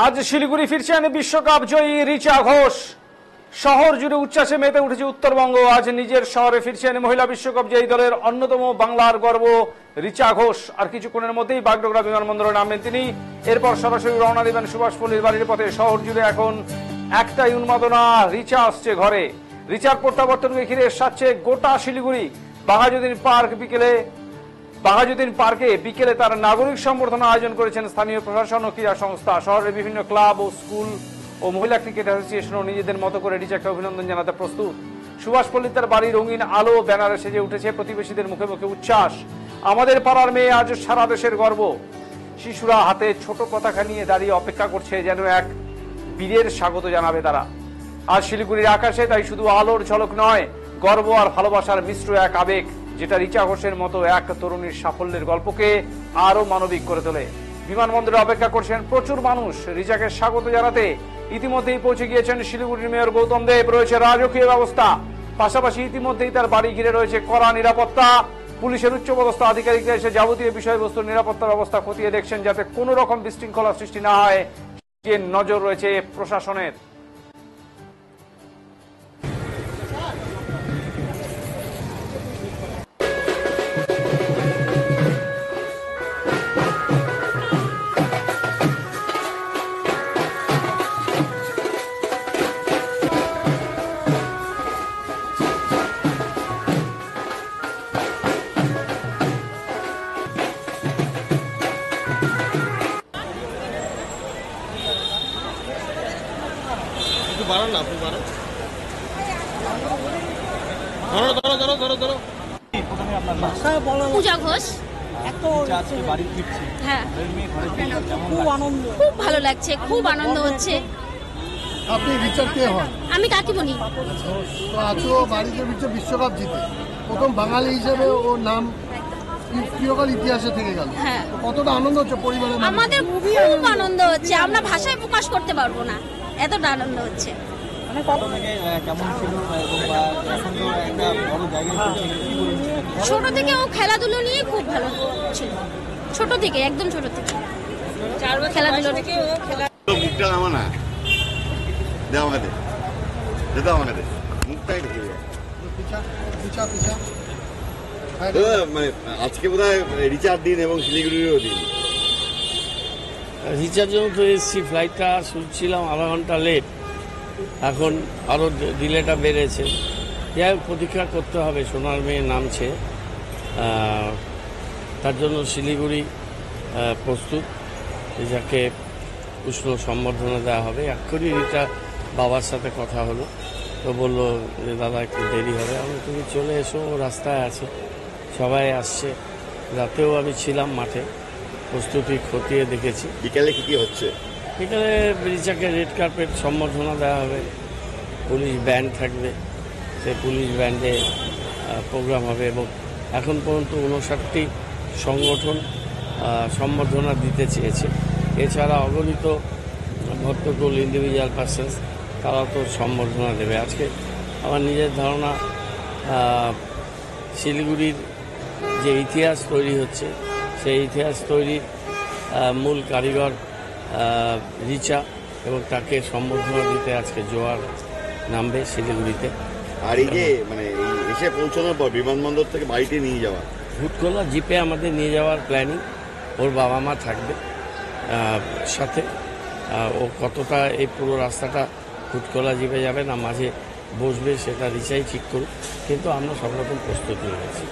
আজ শিলিগুড়ি ফিরছেন বিশ্বকাপ জয়ী রিচা ঘোষ। শহর জুড়ে উচ্ছ্বাসে মেতে উঠেছে উত্তরবঙ্গ। আজ নিজের শহরে ফিরছেন মহিলা বিশ্বকাপ জয়ী দলের অন্যতম বাংলার গর্ব রিচা ঘোষ। আর কিছুক্ষণের মধ্যেই বাগডোগরা বিমানবন্দরে নামবেন তিনি। এরপর সরাসরি রওনা দেবেন সুভাষপল্লির বাড়ির পথে। শহর জুড়ে এখন একটাই উন্মাদনা, রিচা আসছে ঘরে। রিচার প্রত্যাবর্তনকে ঘিরে সাজছে গোটা শিলিগুড়ি। বাঘাযতীন পার্কে বিকেলে তার নাগরিক সম্বর্ধনা আয়োজন করেছেন স্থানীয় প্রশাসন ও ক্রীড়া সংস্থা। শহরের বিভিন্ন ক্লাব ও স্কুল ও মহিলা ক্রিকেট অ্যাসোসিয়েশনও নিজেদের মতো করে রিচাকে অভিনন্দন জানাতে প্রস্তুত। সুভাষপল্লী তার বাড়ি রঙিন আলো ব্যানারে সেজে উঠেছে। প্রতিবেশীদের মুখে মুখে উচ্ছ্বাস, আমাদের পাড়ার মেয়ে আজ সারা দেশের গর্ব। শিশুরা হাতে ছোট পতাকা নিয়ে দাঁড়িয়ে অপেক্ষা করছে যেন এক বীরের স্বাগত জানাবে তারা। আজ শিলিগুড়ির আকাশে তাই শুধু আলোর ঝলক নয়, গর্ব আর ভালোবাসার মিশ্র এক আবেগ, যেটা রিচা ঘোষের মতো এক তরুণীর সাফল্যের গল্পকে আরো মানবিক করে তোলে। বিমানবন্দরে অপেক্ষা করছেন প্রচুর মানুষ রিচাকে স্বাগত জানাতে। ইতিমধ্যেই পৌঁছে গিয়েছেন শিলিগুড়ির মেয়র গৌতম দেব। রয়েছে রাজকীয় ব্যবস্থা, পাশাপাশি ইতিমধ্যেই তার বাড়ি ঘিরে রয়েছে কড়া নিরাপত্তা। পুলিশের উচ্চপদস্থ আধিকারিকরা এসে যাবতীয় বিষয়বস্তুর নিরাপত্তা ব্যবস্থা খতিয়ে দেখছেন যাতে কোনো রকম বিশৃঙ্খলা সৃষ্টি না হয়। যে নজর রয়েছে প্রশাসনের। বাড়ান না, আপনি বাড়ান। পূজা ঘোষ। হ্যাঁ, খুব ভালো লাগছে, খুব আনন্দ হচ্ছে। আপনি রিচার কে হন? আমি কাকিমণি। তো আজও বাড়িতে বিশ্বকাপ জিতে প্রথম বাঙালি হিসেবে ও নাম চিরকাল ইতিহাসে থেকে গেল। হ্যাঁ, কতটা আনন্দ হচ্ছে পরিবারের? আমাদের খুব আনন্দ হচ্ছে, আমরা ভাষায় প্রকাশ করতে পারবো না, এতটা আনন্দ হচ্ছে। ছোট থেকে ও খেলাধুলো নিয়ে খুব ভালো ছিল, ছোট থেকে, একদম ছোট থেকে খেলাধুলো থেকে ও খেলা। মুখটা নামা না, দে আমাকে, দে আমাকে, দে মুখটাই ঢেকে যায়। মানে আজকে বোধহয় রিচার দিন এবং শিলিগুড়িরও দিন। রিচার জন্য তো এসছি, ফ্লাইটটা শুনছিলাম আধা ঘন্টা লেট, এখন আরও ডিলেটা বেড়েছে। যাই হোক, প্রতীক্ষা করতে হবে, সোনার মেয়ে নামছে, তার জন্য শিলিগুড়ি প্রস্তুত। রিচাকে উষ্ণ সম্বর্ধনা দেওয়া হবে। এক্ষুনি রিচা বাবার সাথে কথা হলো, তো বললো যে দাদা একটু দেরি হবে। আমি তুমি চলে এসো, রাস্তায় আছে, সবাই আসছে। রাতেও আমি ছিলাম মাঠে, প্রস্তুতি খতিয়ে দেখেছি। বিকালে কি হচ্ছে? বিকালে রিচাকে রেড কার্পেট সম্বর্ধনা দেওয়া হবে, পুলিশ ব্যান্ড থাকবে, সেই পুলিশ ব্যান্ডে প্রোগ্রাম হবে। এবং এখন পর্যন্ত 59টি সংগঠন সম্বর্ধনা দিতে চেয়েছে। এছাড়া অগণিত ভদ্রকুল ইন্ডিভিজুয়াল পার্সনস, তারা তো সম্বর্ধনা দেবে। আজকে আমার নিজের ধারণা, শিলিগুড়ির যে ইতিহাস তৈরি হচ্ছে, সেই ইতিহাস তৈরির মূল কারিগর রিচা, এবং তাকে সম্বর্ধনা দিতে আজকে জোয়ার নামবে শিলিগুড়িতে। আর এই যে মানে এসে পৌঁছানোর পর বিমানবন্দর থেকে বাড়িতে নিয়ে যাওয়া, হুটখোলা জিপে আমাদের নিয়ে যাওয়ার প্ল্যানিং। ওর বাবা মা থাকবে সাথে। ও কতটা এই পুরো রাস্তাটা হুটখোলা জিপে যাবে না মাঝে বসবে, সেটা রিচাই ঠিক করুক, কিন্তু আমরা সব রকম প্রস্তুতি নিয়েছি।